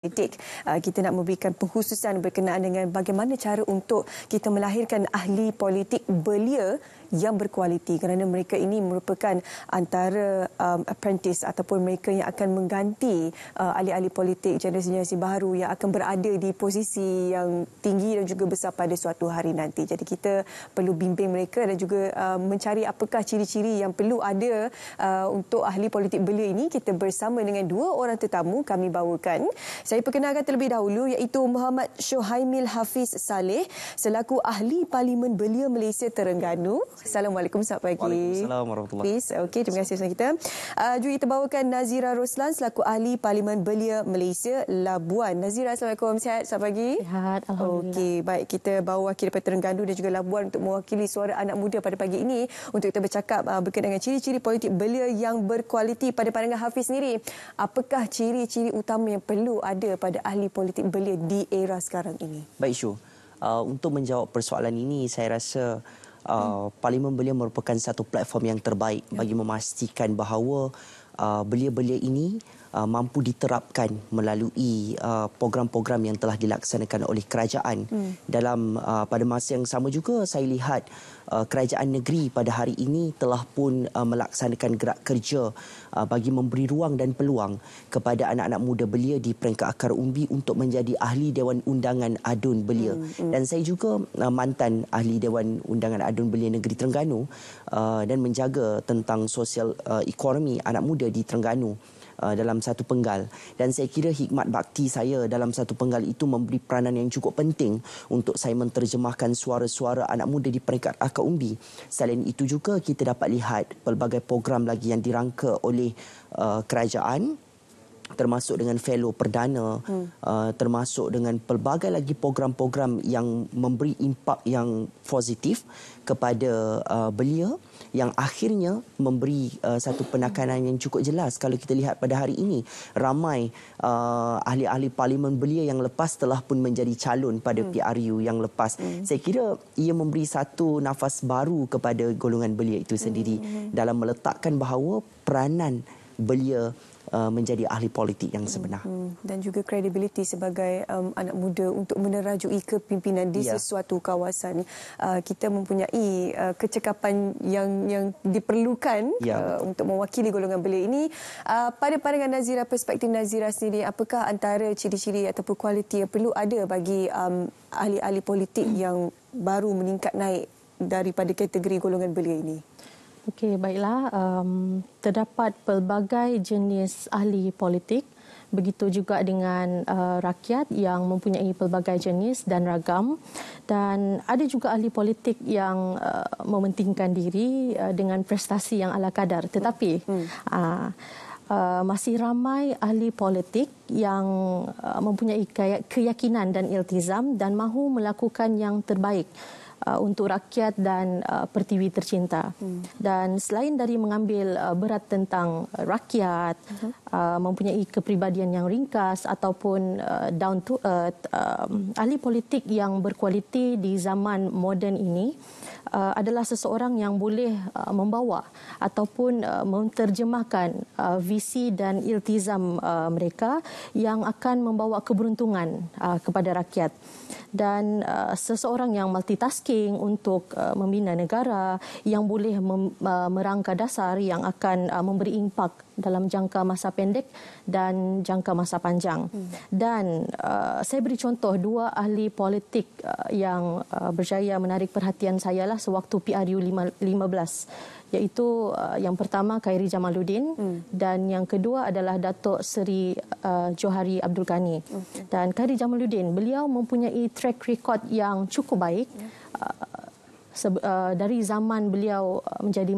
politik. Kita nak memberikan pengkhususan berkenaan dengan bagaimana cara untuk kita melahirkan ahli politik belia yang berkualiti, kerana mereka ini merupakan antara apprentice ataupun mereka yang akan mengganti ahli-ahli politik generasi baru yang akan berada di posisi yang tinggi dan juga besar pada suatu hari nanti. Jadi kita perlu bimbing mereka dan juga mencari apakah ciri-ciri yang perlu ada untuk ahli politik belia ini. Kita bersama dengan dua orang tetamu kami bawakan. Saya perkenalkan terlebih dahulu iaitu Muhammad Syohaimil Hafiz Saleh selaku Ahli Parlimen Belia Malaysia Terengganu. Assalamualaikum, selamat pagi. Waalaikumsalam warahmatullahi wabarakatuh. Okey, terima kasih bersama kita. Juga kita bawakan Nazira Roslan selaku Ahli Parlimen Belia Malaysia Labuan. Nazira, Assalamualaikum. Sihat, selamat pagi. Sihat, alhamdulillah. Okey, baik, kita bawa wakil daripada Terengganu dan juga Labuan untuk mewakili suara anak muda pada pagi ini untuk kita bercakap berkenaan dengan ciri-ciri politik belia yang berkualiti. Pada pandangan Hafiz sendiri, apakah ciri-ciri utama yang perlu ada pada ahli politik belia di era sekarang ini? Baik, Syu. Untuk menjawab persoalan ini, saya rasa Parlimen Belia merupakan satu platform yang terbaik bagi memastikan bahawa belia-belia ini mampu diterapkan melalui program-program yang telah dilaksanakan oleh kerajaan. Dalam pada masa yang sama juga saya lihat kerajaan negeri pada hari ini telah pun melaksanakan gerak kerja bagi memberi ruang dan peluang kepada anak-anak muda belia di peringkat akar umbi untuk menjadi ahli Dewan Undangan Adun Belia. Dan saya juga mantan ahli Dewan Undangan Adun Belia Negeri Terengganu dan menjaga tentang sosial ekonomi anak muda di Terengganu dalam satu penggal, dan saya kira hikmat bakti saya dalam satu penggal itu memberi peranan yang cukup penting untuk saya menterjemahkan suara-suara anak muda di peringkat akar umbi. Selain itu juga kita dapat lihat pelbagai program lagi yang dirangka oleh kerajaan, termasuk dengan fellow perdana, termasuk dengan pelbagai lagi program-program yang memberi impak yang positif kepada belia, yang akhirnya memberi satu penekanan yang cukup jelas. Kalau kita lihat pada hari ini, ramai ahli-ahli parlimen belia yang lepas telah pun menjadi calon pada PRU yang lepas. Saya kira ia memberi satu nafas baru kepada golongan belia itu sendiri dalam meletakkan bahawa peranan belia menjadi ahli politik yang sebenar. Dan juga kredibiliti sebagai anak muda untuk menerajui kepimpinan di sesuatu kawasan. Kita mempunyai kecekapan yang diperlukan untuk mewakili golongan belia ini. Pada pandangan Nazira, perspektif Nazira sendiri, apakah antara ciri-ciri ataupun kualiti yang perlu ada bagi ahli-ahli politik yang baru meningkat naik daripada kategori golongan belia ini? Okey, baiklah. Terdapat pelbagai jenis ahli politik. Begitu juga dengan rakyat yang mempunyai pelbagai jenis dan ragam. Dan ada juga ahli politik yang mementingkan diri dengan prestasi yang ala kadar. Tetapi masih ramai ahli politik yang mempunyai keyakinan dan iltizam dan mahu melakukan yang terbaik untuk rakyat dan pertiwi tercinta. Dan selain dari mengambil berat tentang rakyat, mempunyai kepribadian yang ringkas ataupun down to earth, ahli politik yang berkualiti di zaman moden ini adalah seseorang yang boleh membawa ataupun menterjemahkan visi dan iltizam mereka yang akan membawa keberuntungan kepada rakyat. Dan seseorang yang multitasking untuk membina negara, yang boleh merangka dasar yang akan memberi impak dalam jangka masa pendek dan jangka masa panjang. Dan saya beri contoh dua ahli politik yang berjaya menarik perhatian saya lah sewaktu PRU 15, iaitu yang pertama Khairi Jamaluddin dan yang kedua adalah Datuk Seri Johari Abdul Ghani. Dan Khairi Jamaluddin, beliau mempunyai track record yang cukup baik dari zaman beliau menjadi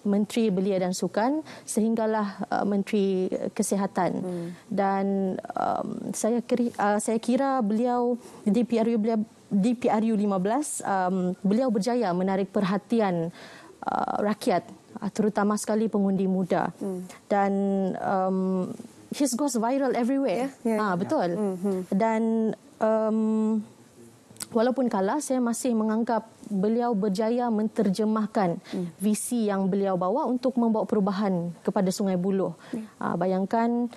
Menteri Belia dan Sukan sehinggalah Menteri Kesihatan. Dan saya kira beliau di PRU 15 beliau berjaya menarik perhatian rakyat, terutama sekali pengundi muda. Dan his goes viral everywhere. Betul. Dan walaupun kalah, saya masih menganggap beliau berjaya menterjemahkan visi yang beliau bawa untuk membawa perubahan kepada Sungai Buloh. Bayangkan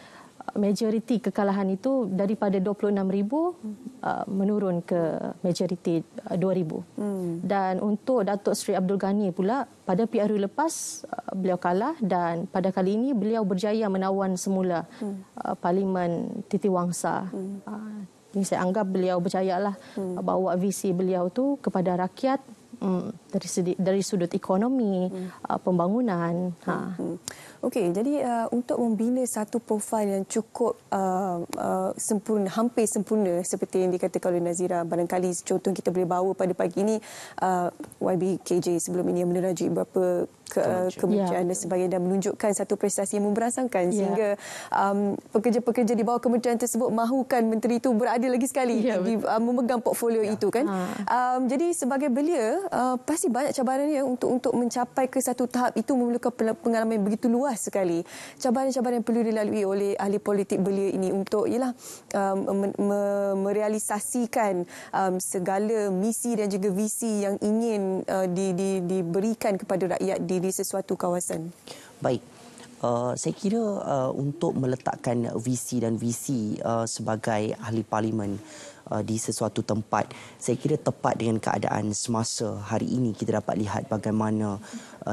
majoriti kekalahan itu daripada 26,000 menurun ke majoriti 2,000. Dan untuk Datuk Seri Abdul Ghani pula, pada PRU lepas beliau kalah dan pada kali ini beliau berjaya menawan semula Parlimen Titiwangsa. Ini saya anggap beliau berjayalah bawa visi beliau tu kepada rakyat dari sudut ekonomi, pembangunan. Okey, jadi untuk membina satu profil yang cukup sempurna, hampir sempurna seperti yang dikatakan oleh Nazira, barangkali contoh kita boleh bawa pada pagi ini YBKJ sebelum ini yang menerajui beberapa kementerian dan sebagainya dan menunjukkan satu prestasi yang memberangsangkan sehingga pekerja-pekerja di bawah kementerian tersebut mahukan menteri itu berada lagi sekali memegang portfolio itu kan. Jadi sebagai belia pasti banyak cabarannya untuk mencapai ke satu tahap itu memerlukan pengalaman yang begitu luas sekali. Cabaran-cabaran yang perlu dilalui oleh ahli politik belia ini untuk merealisasikan segala misi dan juga visi yang ingin diberikan kepada rakyat di sesuatu kawasan. Baik. Saya kira untuk meletakkan visi dan visi sebagai ahli parlimen di sesuatu tempat, saya kira tepat dengan keadaan semasa hari ini. Kita dapat lihat bagaimana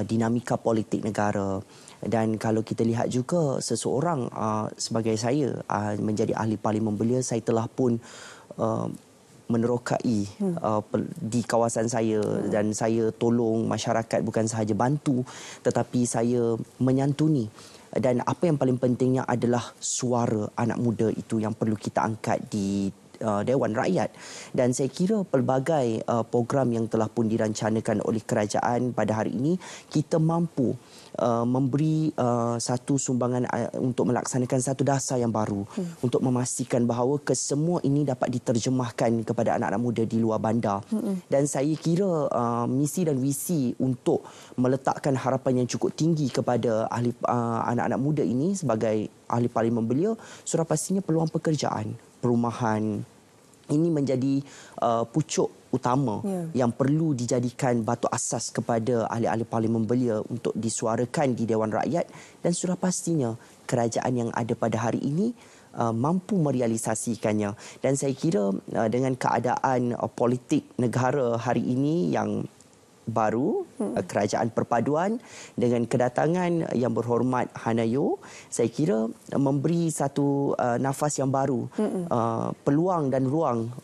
dinamika politik negara. Dan kalau kita lihat juga seseorang sebagai saya menjadi ahli parlimen belia, saya telah pun menerokai di kawasan saya dan saya tolong masyarakat, bukan sahaja bantu tetapi saya menyantuni. Dan apa yang paling pentingnya adalah suara anak muda itu yang perlu kita angkat di Dewan Rakyat. Dan saya kira pelbagai program yang telah pun dirancanakan oleh kerajaan pada hari ini, kita mampu memberi satu sumbangan untuk melaksanakan satu dasar yang baru untuk memastikan bahawa kesemua ini dapat diterjemahkan kepada anak-anak muda di luar bandar. Dan saya kira misi dan visi untuk meletakkan harapan yang cukup tinggi kepada anak-anak muda ini sebagai ahli parlimen belia, sudah pastinya peluang pekerjaan, perumahan, ini menjadi pucuk utama yang perlu dijadikan batu asas kepada ahli-ahli parlimen belia untuk disuarakan di Dewan Rakyat. Dan sudah pastinya kerajaan yang ada pada hari ini mampu merealisasikannya. Dan saya kira dengan keadaan politik negara hari ini yang baru, kerajaan perpaduan dengan kedatangan yang berhormat Hanayo, saya kira memberi satu nafas yang baru, peluang dan ruang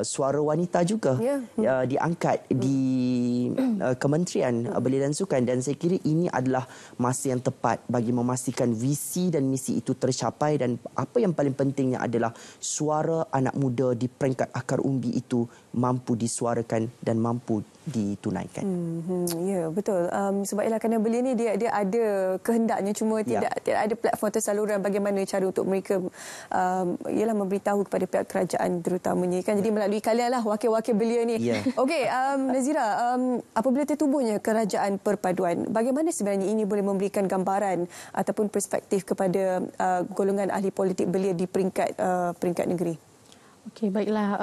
suara wanita juga diangkat di Kementerian Belia dan Sukan. Dan saya kira ini adalah masa yang tepat bagi memastikan visi dan misi itu tercapai. Dan apa yang paling pentingnya adalah suara anak muda di peringkat akar umbi itu mampu disuarakan dan mampu ditunaikan. Ya, betul. Sebab ialah kerana belia ni dia ada kehendaknya, cuma tidak ada platform atau saluran bagaimana cara untuk mereka ialah memberitahu kepada pihak kerajaan terutamanya kan. Jadi melalui kalian lah wakil-wakil belia ni. Okey, Nazira, apabila tertubuhnya kerajaan perpaduan, bagaimana sebenarnya ini boleh memberikan gambaran ataupun perspektif kepada golongan ahli politik belia di peringkat negeri? Okey, baiklah.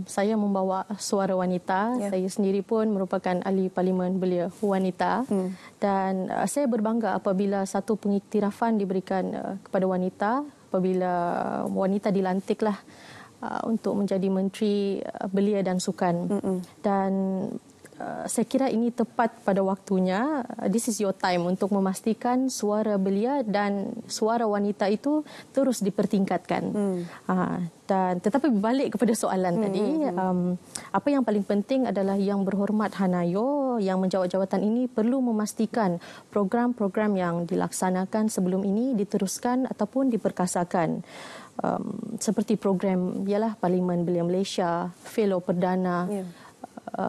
Saya membawa suara wanita. Saya sendiri pun merupakan ahli parlimen belia wanita. Dan saya berbangga apabila satu pengiktirafan diberikan kepada wanita, apabila wanita dilantiklah untuk menjadi Menteri Belia dan Sukan. Dan saya kira ini tepat pada waktunya. This is your time untuk memastikan suara belia dan suara wanita itu terus dipertingkatkan. Dan tetapi berbalik kepada soalan tadi, apa yang paling penting adalah Yang Berhormat Hanayo yang menjawat jawatan ini perlu memastikan program-program yang dilaksanakan sebelum ini diteruskan ataupun diperkasakan. Seperti program ialah Parlimen Belia Malaysia, Fellow Perdana,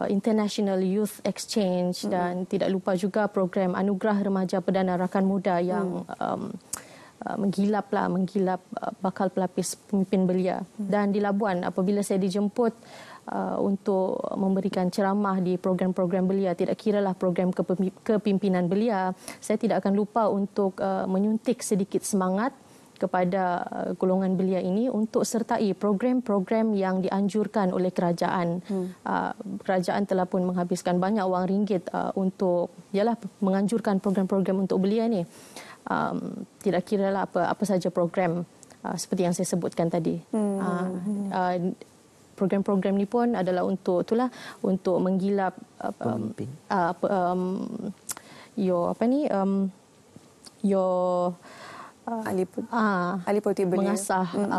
International Youth Exchange dan tidak lupa juga program Anugerah Remaja Perdana Rakan Muda yang menggilap bakal pelapis pemimpin belia. Dan di Labuan apabila saya dijemput untuk memberikan ceramah di program-program belia, tidak kiralah program kepimpinan belia, saya tidak akan lupa untuk menyuntik sedikit semangat kepada golongan belia ini untuk sertai program-program yang dianjurkan oleh kerajaan. Kerajaan telah pun menghabiskan banyak wang ringgit untuk menganjurkan program-program untuk belia ni. Tidak kiralah apa saja program. seperti yang saya sebutkan tadi. Program-program ni pun adalah untuk menggilap pemimpin. Ahli politik belia.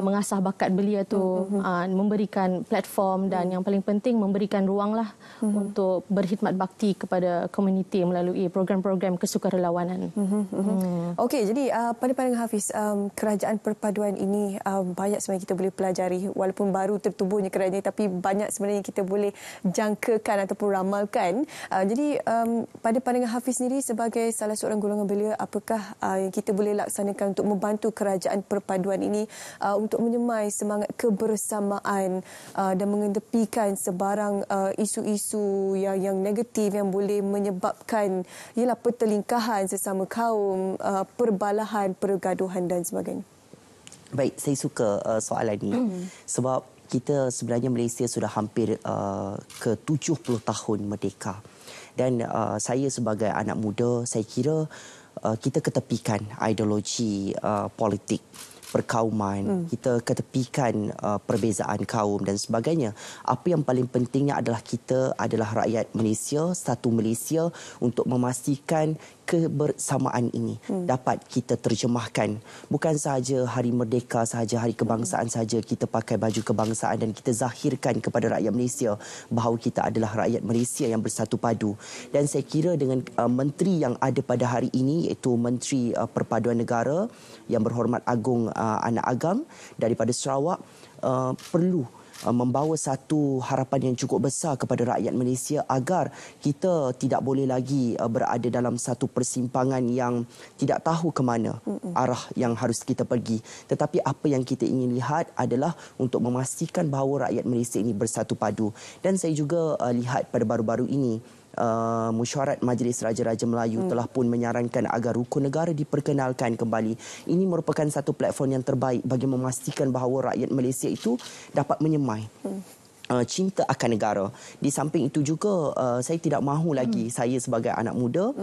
Mengasah bakat belia tu, memberikan platform dan yang paling penting memberikan ruang lah untuk berkhidmat bakti kepada komuniti melalui program-program kesukarelawanan. Okey, jadi pada pandangan Hafiz, kerajaan perpaduan ini banyak sebenarnya kita boleh pelajari, walaupun baru tertubuhnya kerajaan ini, tapi banyak sebenarnya kita boleh jangkakan ataupun ramalkan. Jadi pada pandangan Hafiz sendiri sebagai salah seorang golongan belia, apakah yang kita boleh laksanakan untuk membantu kerajaan perpaduan ini untuk menyemai semangat kebersamaan dan mengedepikan sebarang isu-isu yang negatif yang boleh menyebabkan pertelingkahan sesama kaum, perbalahan, pergaduhan dan sebagainya. Baik, saya suka soalan ini sebab kita sebenarnya Malaysia sudah hampir ke 70 tahun merdeka. Dan saya sebagai anak muda, saya kira kita ketepikan ideologi politik perkauman, kita ketepikan perbezaan kaum dan sebagainya. Apa yang paling pentingnya adalah kita adalah rakyat Malaysia, satu Malaysia, untuk memastikan kebersamaan ini dapat kita terjemahkan. Bukan sahaja hari merdeka sahaja, hari kebangsaan sahaja kita pakai baju kebangsaan dan kita zahirkan kepada rakyat Malaysia bahawa kita adalah rakyat Malaysia yang bersatu padu. Dan saya kira dengan menteri yang ada pada hari ini, iaitu Menteri Perpaduan Negara yang berhormat Agung Anak Agam daripada Sarawak, perlu membawa satu harapan yang cukup besar kepada rakyat Malaysia agar kita tidak boleh lagi berada dalam satu persimpangan yang tidak tahu ke mana arah yang harus kita pergi. Tetapi apa yang kita ingin lihat adalah untuk memastikan bahawa rakyat Malaysia ini bersatu padu. Dan saya juga lihat pada baru-baru ini Mesyuarat Majlis Raja-Raja Melayu telah pun menyarankan agar rukun negara diperkenalkan kembali. Ini merupakan satu platform yang terbaik bagi memastikan bahawa rakyat Malaysia itu dapat menyemai cinta akan negara. Di samping itu juga saya tidak mahu lagi, saya sebagai anak muda,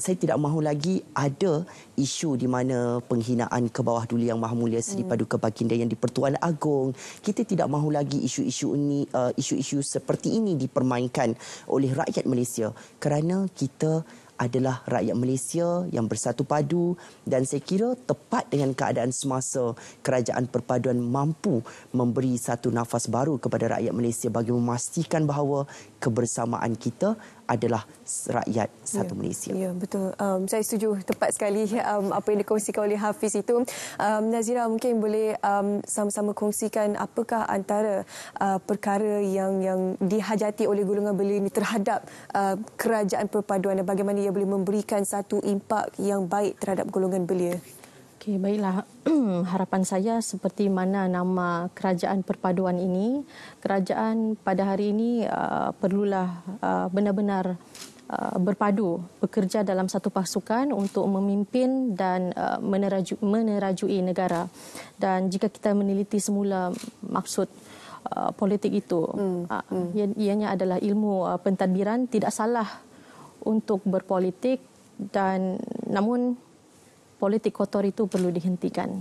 saya tidak mahu lagi ada isu di mana penghinaan ke bawah Duli Yang Maha Mulia Seri Paduka Baginda yang di-Pertuan Agong. Kita tidak mahu lagi isu-isu seperti ini dipermainkan oleh rakyat Malaysia, kerana kita adalah rakyat Malaysia yang bersatu padu. Dan saya kira tepat dengan keadaan semasa, kerajaan perpaduan mampu memberi satu nafas baru kepada rakyat Malaysia bagi memastikan bahawa kebersamaan kita adalah rakyat satu Malaysia. Ya, betul. Saya setuju, tepat sekali apa yang dikongsikan oleh Hafiz itu. Nazira, mungkin boleh sama-sama kongsikan apakah antara perkara yang dihajati oleh golongan belia ini terhadap kerajaan perpaduan dan bagaimana ia boleh memberikan satu impak yang baik terhadap golongan belia. Okey, baiklah. Harapan saya seperti mana nama kerajaan perpaduan ini, kerajaan pada hari ini perlulah benar-benar berpadu, bekerja dalam satu pasukan untuk memimpin dan menerajui negara. Dan jika kita meneliti semula maksud politik itu, ianya adalah ilmu pentadbiran, tidak salah untuk berpolitik, dan namun politik kotor itu perlu dihentikan.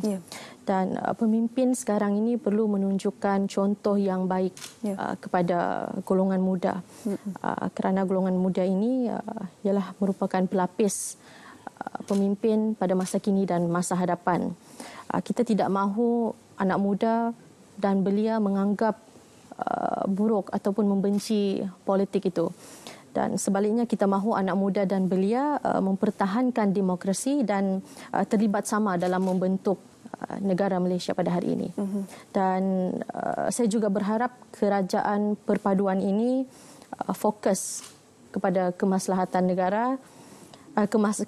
Dan pemimpin sekarang ini perlu menunjukkan contoh yang baik kepada golongan muda. Kerana golongan muda ini ialah merupakan pelapis pemimpin pada masa kini dan masa hadapan. Kita tidak mahu anak muda dan belia menganggap buruk ataupun membenci politik itu. Dan sebaliknya kita mahu anak muda dan belia mempertahankan demokrasi dan terlibat sama dalam membentuk negara Malaysia pada hari ini. Dan saya juga berharap kerajaan perpaduan ini fokus kepada kemaslahatan negara,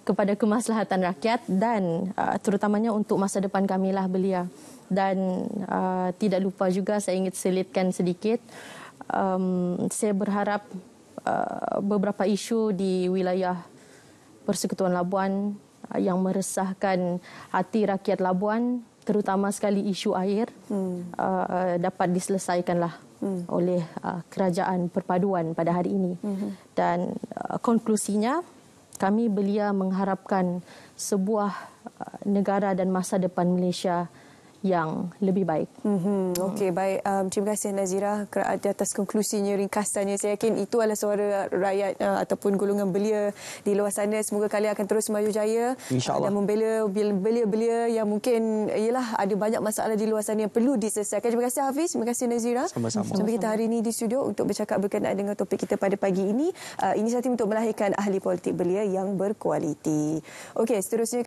kepada kemaslahatan rakyat dan terutamanya untuk masa depan kamilah belia. Dan tidak lupa juga saya ingin selitkan sedikit, saya berharap beberapa isu di wilayah Persekutuan Labuan yang meresahkan hati rakyat Labuan, terutama sekali isu air, dapat diselesaikanlah oleh kerajaan perpaduan pada hari ini. Dan konklusinya, kami belia mengharapkan sebuah negara dan masa depan Malaysia yang lebih baik. Okey, baik. Terima kasih Nazira di atas konklusinya, ringkasannya. Saya yakin itu adalah suara rakyat ataupun golongan belia di luar sana. Semoga kalian akan terus maju jaya dan membela belia-belia yang mungkin ada banyak masalah di luar sana yang perlu diselesaikan. Terima kasih Hafiz, terima kasih Nazira. Sama-sama. Sampai kita hari ini di studio untuk bercakap berkenaan dengan topik kita pada pagi ini. Inisiatif untuk melahirkan ahli politik belia yang berkualiti. Okey, seterusnya